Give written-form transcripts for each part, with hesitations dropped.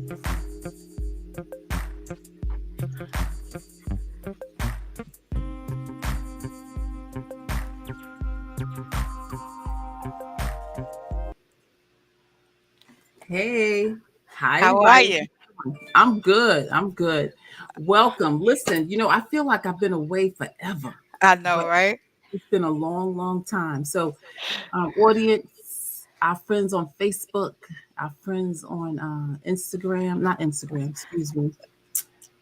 Hey, hi How are everybody. you? I'm good. I'm good. Welcome. Listen, I feel like I've been away forever, I know, but right? it's been a long, long time. So, audience, our friends on Facebook, our friends on Instagram, not Instagram, excuse me,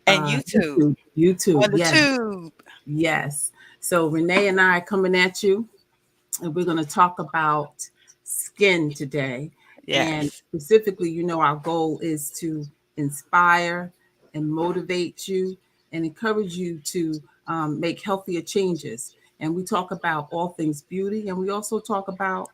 And YouTube YouTube. on the Yes, tube. yes. So Renee and I are coming at you, and we're going to talk about skin today. And Yes. specifically, our goal is to inspire and motivate you and encourage you to make healthier changes. And we talk about all things beauty, and we also talk about,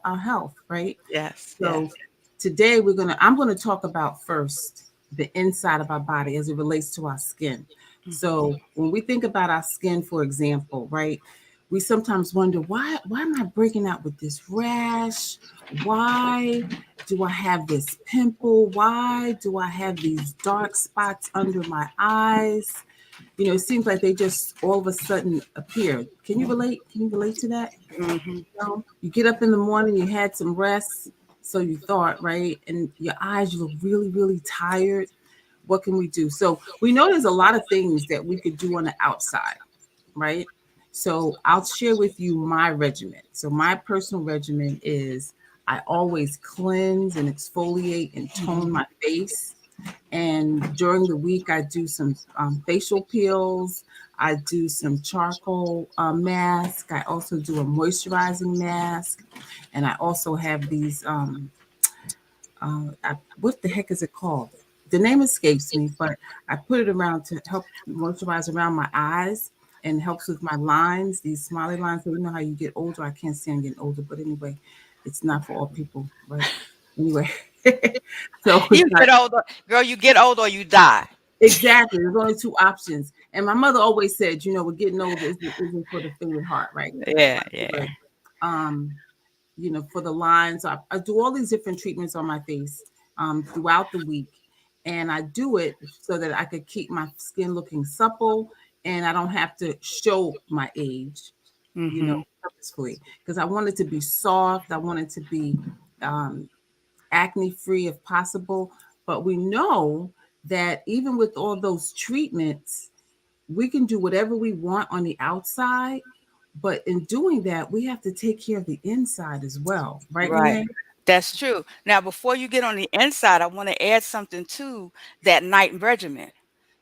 our health, right? Yes. So Yes. today I'm going to talk about first the inside of our body as it relates to our skin. Hmm. So when we think about our skin, for example, right, we sometimes wonder why am I breaking out with this rash? Why do I have this pimple? Why do I have these dark spots under my eyes? It seems like they just all of a sudden appear. Can you relate? Can you relate to that? Hmm. You get up in the morning, you had some rest, so you thought, right? And your eyes, you look really, really tired. What can we do? So we know there's a lot of things that we could do on the outside, right? So I'll share with you my regimen. So my personal regimen is I always cleanse and exfoliate and tone my face. And during the week, I do some facial peels. I do some charcoal mask. I also do a moisturizing mask. And I also have these, what the heck is it called? The name escapes me, but I put it around to help moisturize around my eyes and helps with my lines, these smiley lines. So you know how you get older. I can't stand getting older, but anyway, it's not for all people, right? Anyway, so it's You not get older, girl. You get older, or you die. exactly. There's only two options. And my mother always said, we're getting older isn't for the faint of heart, right? Yeah. But Yeah. anyway, um, for the lines. I do all these different treatments on my face throughout the week. And I do it so that I could keep my skin looking supple and I don't have to show my age, Hmm. purposefully. Because I want it to be soft. I want it to be um, acne free if possible. But we know that even with all those treatments, we can do whatever we want on the outside, but in doing that, we have to take care of the inside as well, right, Right. Renee? That's true. Now, before you get on the inside, I want to add something to that night regimen.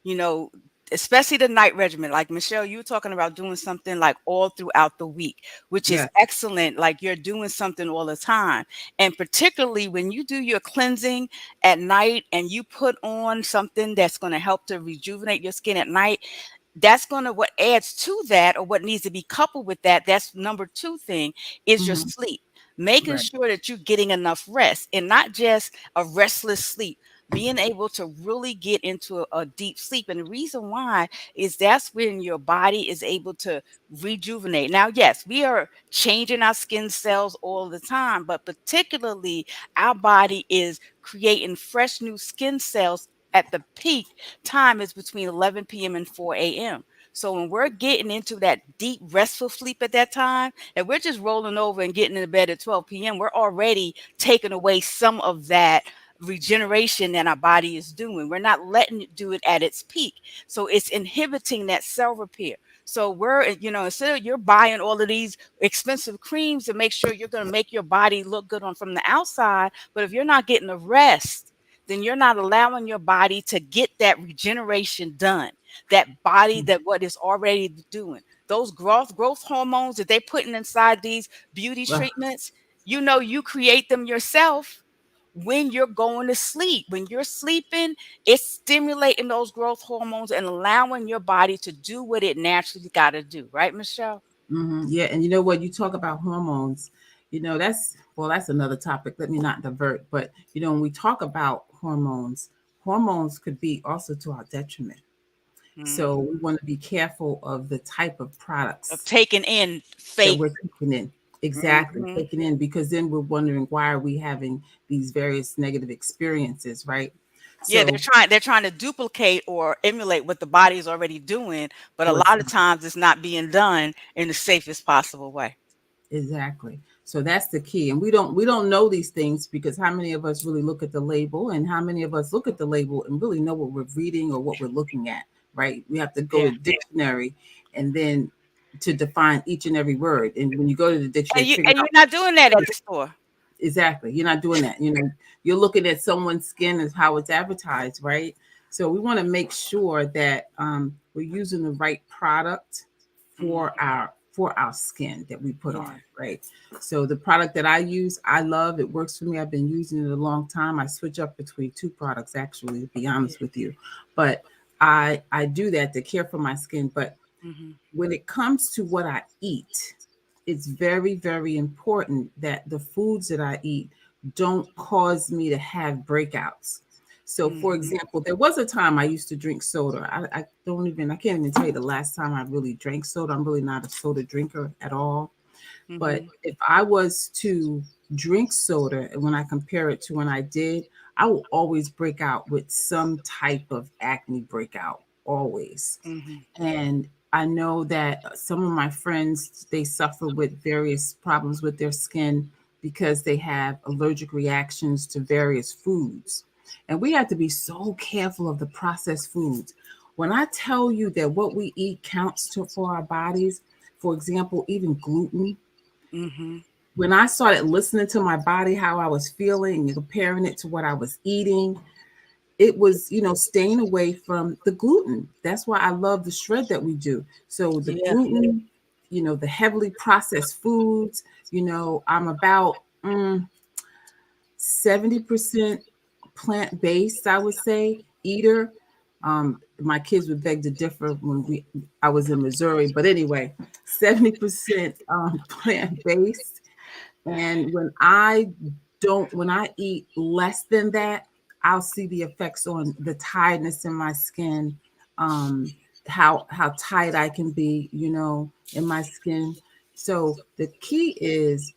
You know, especially the night regimen. Like Michelle, you were talking about doing something like all throughout the week, which is Yes. excellent. Like you're doing something all the time. And particularly when you do your cleansing at night and you put on something that's going to help to rejuvenate your skin at night, that's going to what adds to that, or what needs to be coupled with that, that's number two thing, is your Hmm. sleep. Making Right. sure that you're getting enough rest, and not just a restless sleep, being able to really get into a deep sleep. And the reason why is that's when your body is able to rejuvenate. Now, yes, we are changing our skin cells all the time, but particularly our body is creating fresh new skin cells at the peak time is between 11 p.m. and 4 a.m. So when we're getting into that deep restful sleep at that time, and we're just rolling over and getting into bed at 12 p.m., we're already taking away some of that regeneration that our body is doing. We're not letting it do it at its peak. So it's inhibiting that cell repair. So instead of you're buying all of these expensive creams to make sure you're going to make your body look good on from the outside, but if you're not getting the rest, then you're not allowing your body to get that regeneration done. That body that what is already doing. Those growth hormones that they're putting inside these beauty Well, treatments, you create them yourself when you're going to sleep. When you're sleeping, it's stimulating those growth hormones and allowing your body to do what it naturally got to do. Right, Michelle? yeah, and you know what? You talk about hormones. That's another topic. Let me not divert, but when we talk about hormones, hormones could be also to our detriment. So Mhm. we want to be careful of the type of Of products taking in that fake. we're taking in. Exactly, Mhm. taking in because then we're wondering why are we having these various negative experiences, right? Yeah, So they're trying to duplicate or emulate what the body is already doing, but a what's lot of times it's not being done in the safest possible way. exactly. So that's the key. And we don't know these things because how many of us really look at the label and how many of us look at the label and really know what we're reading or what we're looking at, right? We have to go Yeah. to dictionary and then to define each and every word. And when you go to the dictionary, figure And you're out not doing that at the store. exactly. You're not doing that. You're looking at someone's skin as how it's advertised, right? So we want to make sure that we're using the right product Mm, for our skin that we put yeah. on, right? So the product that I use, I love. It works for me. I've been using it a long time. I switch up between two products, actually, to be Yeah. honest with you. But I do that to care for my skin. But Hmm. when it comes to what I eat, it's very, very important that the foods that I eat don't cause me to have breakouts. So, for Hmm. example, there was a time I used to drink soda. I can't even tell you the last time I really drank soda. I'm really not a soda drinker at all. But Hmm. if I was to drink soda, and when I compare it to when I did, I will always break out with some type of acne breakout, always. Hmm. And I know that some of my friends, they suffer with various problems with their skin because they have allergic reactions to various foods. And we have to be so careful of the processed foods. When I tell you that what we eat counts for our bodies, for example, even gluten, Hmm. when I started listening to my body, how I was feeling, and comparing it to what I was eating, it was, staying away from the gluten. That's why I love the shred that we do. So the Yeah. gluten, the heavily processed foods, I'm about 70% plant-based, I would say, eater. My kids would beg to differ when I was in Missouri, but anyway, 70% plant-based. And when I eat less than that, I'll see the effects on the tiredness in my skin, how tight I can be, in my skin. So the key is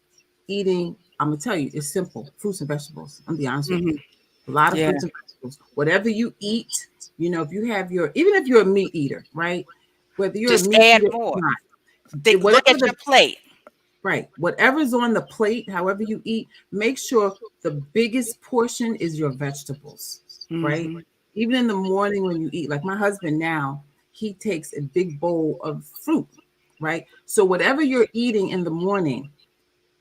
eating. I'm gonna tell you, it's simple: fruits and vegetables. I'm gonna be honest with Hmm. you. A lot of Yeah. fruits and vegetables. Whatever you eat, if you have even if you're a meat eater, right? Whether you're a Just meat add eater or more. not, Look whatever at your plate. right. Whatever's on the plate, however you eat, make sure the biggest portion is your vegetables, right? Hmm. Even in the morning when you eat, like my husband now, he takes a big bowl of fruit, right? So whatever you're eating in the morning,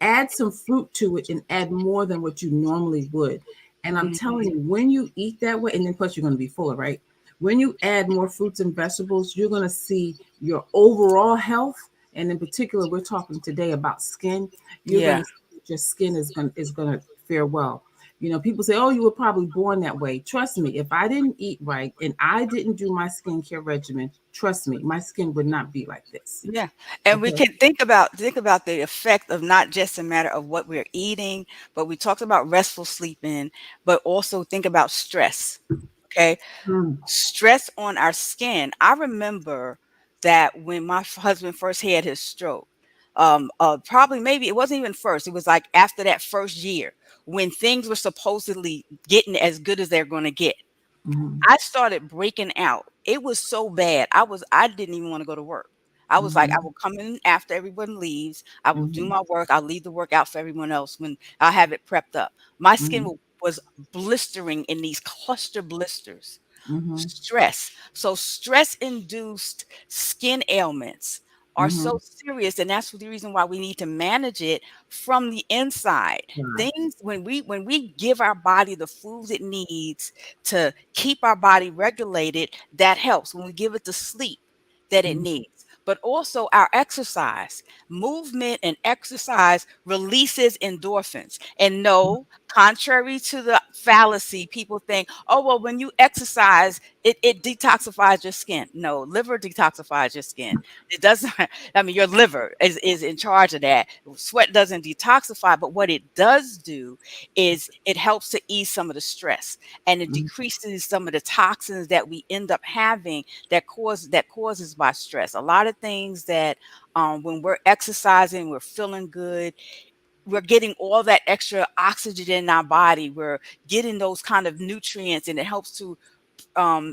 add some fruit to it and add more than what you normally would. And I'm Hmm. telling you, when you eat that way, and then plus you're going to be fuller, right? When you add more fruits and vegetables, you're going to see your overall health. And in particular, we're talking today about skin. You're going Yeah. to see that your skin is going to fare well. People say, "Oh, you were probably born that way." Trust me, if I didn't eat right and I didn't do my skincare regimen, trust me, my skin would not be like this. Yeah. And we Okay. can think about the effect of not just a matter of what we're eating, but we talked about restful sleeping, but also think about stress. Okay. Mm, Stress on our skin. I remember that when my husband first had his stroke, probably maybe it wasn't even first, it was like after that first year when things were supposedly getting as good as they're going to get. mhm, I started breaking out. It was so bad. I didn't even want to go to work. I was like, I mhm, will come in after everyone leaves. I will do mhm, my work. I'll leave the work out for everyone else when I have it prepped up. My skin mhm, was blistering in these cluster blisters. mhm. Stress. So stress induced skin ailments are so Mhm. serious, and that's the reason why we need to manage it from the inside. Right. Things when we give our body the foods it needs to keep our body regulated, that helps. When we give it the sleep that it Mhm. needs, but also our exercise, movement and exercise releases endorphins. And no, contrary to the fallacy, people think, oh, well, when you exercise, it detoxifies your skin. No, liver detoxifies your skin. It doesn't, I mean, your liver is in charge of that. Sweat doesn't detoxify, but what it does do is it helps to ease some of the stress, and it Mhm. decreases some of the toxins that we end up having that causes by stress. A lot of things that when we're exercising, we're feeling good, we're getting all that extra oxygen in our body. We're getting those kind of nutrients, and it helps to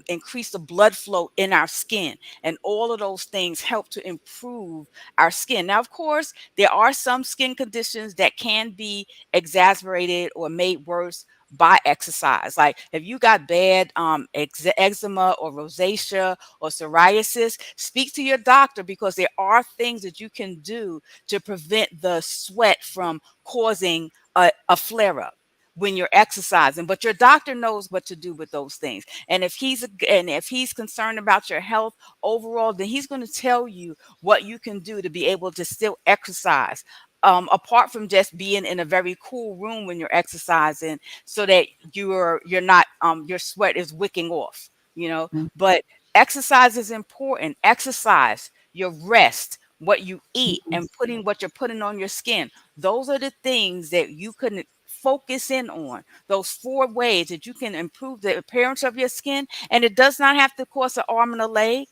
increase the blood flow in our skin. And all of those things help to improve our skin. Now, of course, there are some skin conditions that can be exacerbated or made worse by exercise. Like if you got bad eczema or rosacea or psoriasis, speak to your doctor, because there are things that you can do to prevent the sweat from causing a flare up when you're exercising. But your doctor knows what to do with those things. And if he's concerned about your health overall, then he's going to tell you what you can do to be able to still exercise. Apart from just being in a very cool room when you're exercising, so that you're not your sweat is wicking off, you know. Mhm. But exercise is important. Exercise, your rest, what you eat, and putting what you're putting on your skin. Those are the things that you can focus in on. Those 4 ways that you can improve the appearance of your skin, and it does not have to cost an arm and a leg,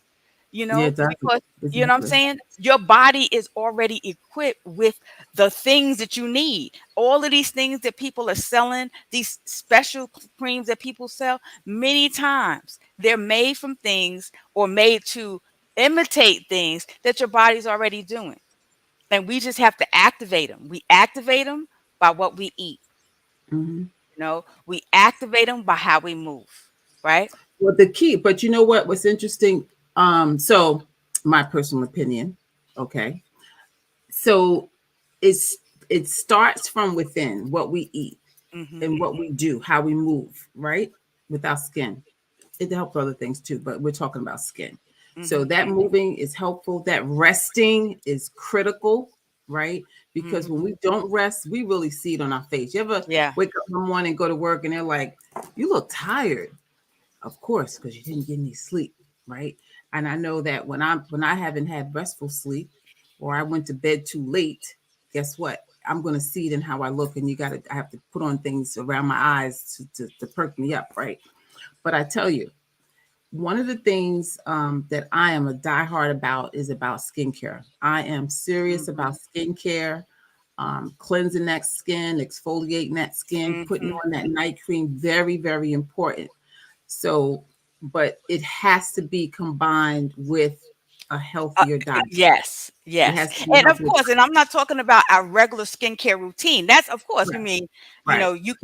Yeah, exactly. because you know what I'm Exactly. saying? Your body is already equipped with the things that you need. All of these things that people are selling, these special creams that people sell, many times they're made from things or made to imitate things that your body's already doing. And we just have to activate them. We activate them by what we eat. Mhm. We activate them by how we move, right? Well, the key, but you know what? What's interesting? So my personal opinion, okay. So it's it starts from within, what we eat Mm-hmm. and what we do, how we move, right? With our skin. It helps other things too, but we're talking about skin. So Mm-hmm. that moving is helpful. That resting is critical, right? Because Mm-hmm. when we don't rest, we really see it on our face. You ever Yeah. wake up in the morning, go to work, and they're like, "You look tired." Of course, because you didn't get any sleep, right? And I know that when I haven't had restful sleep, or I went to bed too late, guess what? I'm going to see it in how I look, and I have to put on things around my eyes to perk me up, right? But I tell you, one of the things that I am a diehard about is about skincare. I am serious Mm-hmm. about skincare, cleansing that skin, exfoliating that skin, putting Mm-hmm. on that night cream. Very, very important. So, but it has to be combined with a Uh, healthier diet. yes, It yes. has to be a And of healthier course, and I'm not talking about our regular skincare routine. That's of course, I diet. mean, Right, you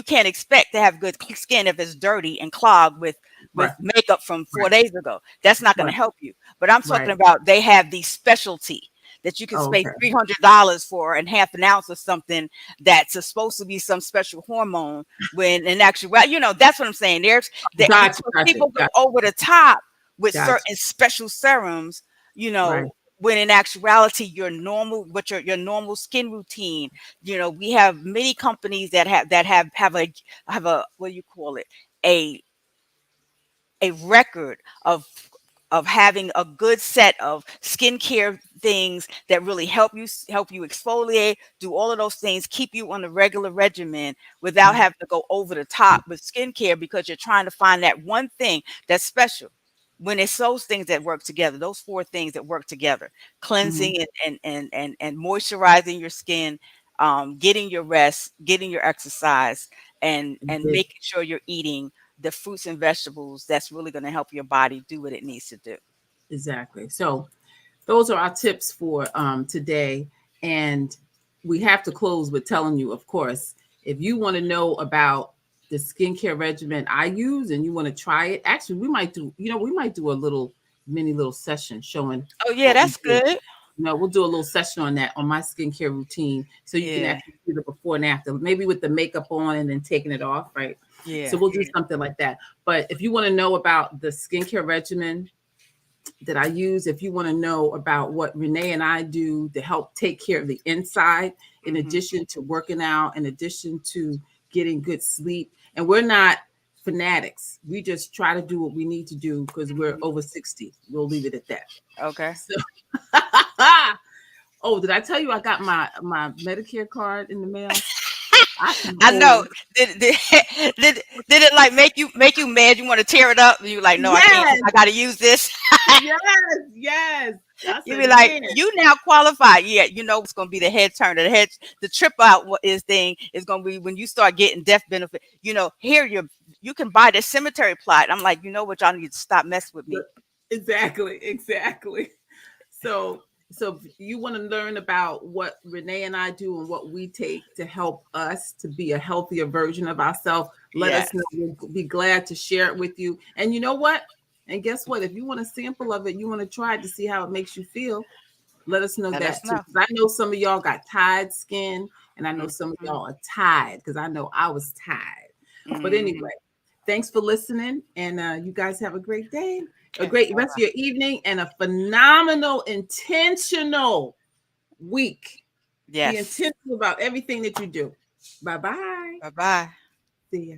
can't expect to have good skin if it's dirty and clogged with right, makeup from four right, days ago. That's not going to right, help you. But I'm talking right. about they have the specialty that you can Oh, pay okay. $300 for and half an ounce of something that's supposed to be some special hormone, when in actuality, that's what I'm saying. There's that Gotcha, because gotcha, people go gotcha, over the top with gotcha. certain special serums, you Right. know, when in actuality your normal skin routine. We have many companies that have a what do you call it, a record of having a good set of skincare things that really help you exfoliate, do all of those things, keep you on a regular regimen without Mhm, having to go over the top with skincare, because you're trying to find that one thing that's special. When it's those things that work together, those 4 things that work together: mhm. cleansing and moisturizing your skin, getting your rest, getting your exercise, and Big. making sure you're eating the fruits and vegetables that's really going to help your body do what it needs to do. Exactly. So those are our tips for today. And we have to close with telling you, of course, if you want to know about the skincare regimen I use and you want to try it, actually, we might do a little session showing Oh yeah, what we that's do. good. We'll do a little session on that, on my skincare routine, so you can Yeah, actually see the before and after, maybe with the makeup on and then taking it off, right? So yeah. we'll do something like that. But if you want to know about the skincare regimen that I use, if you want to know about what Renee and I do to help take care of the inside, in Hmm. addition to working out, in addition to getting good sleep, and we're not fanatics. We just try to do what we need to do because we're over 60. We'll leave it at that. Okay. So, oh, did I tell you I got my Medicare card in the mail? I am I know. old. Did it like make you mad? You want to tear it up? And you like, no, I can't, 'cause Yes, I got to use this. yes, yes. I You said be it like, again. you now qualified. Yeah, you know it's gonna be the head turner. The trip out is thing is gonna be when you start getting death benefit. You know, here you can buy the cemetery plot. I'm like, you know what, y'all need to stop messing with me. Exactly, exactly. So if you want to learn about what Renee and I do and what we take to help us to be a healthier version of ourselves, let us know. Yes. We'll be glad to share it with you. And you know what? And guess what? If you want a sample of it, you want to try it to see how it makes you feel, let us know Let us that too. know. 'Cause I know some of y'all got tired skin, and I know some of Mhm. y'all are tired because I know I was tired. But Mhm. anyway, thanks for listening, and you guys have a great day, a Okay. great rest of Bye-bye. your evening, and a phenomenal, intentional week. Be Yes. intentional about everything that you do. Bye bye. Bye-bye. See ya.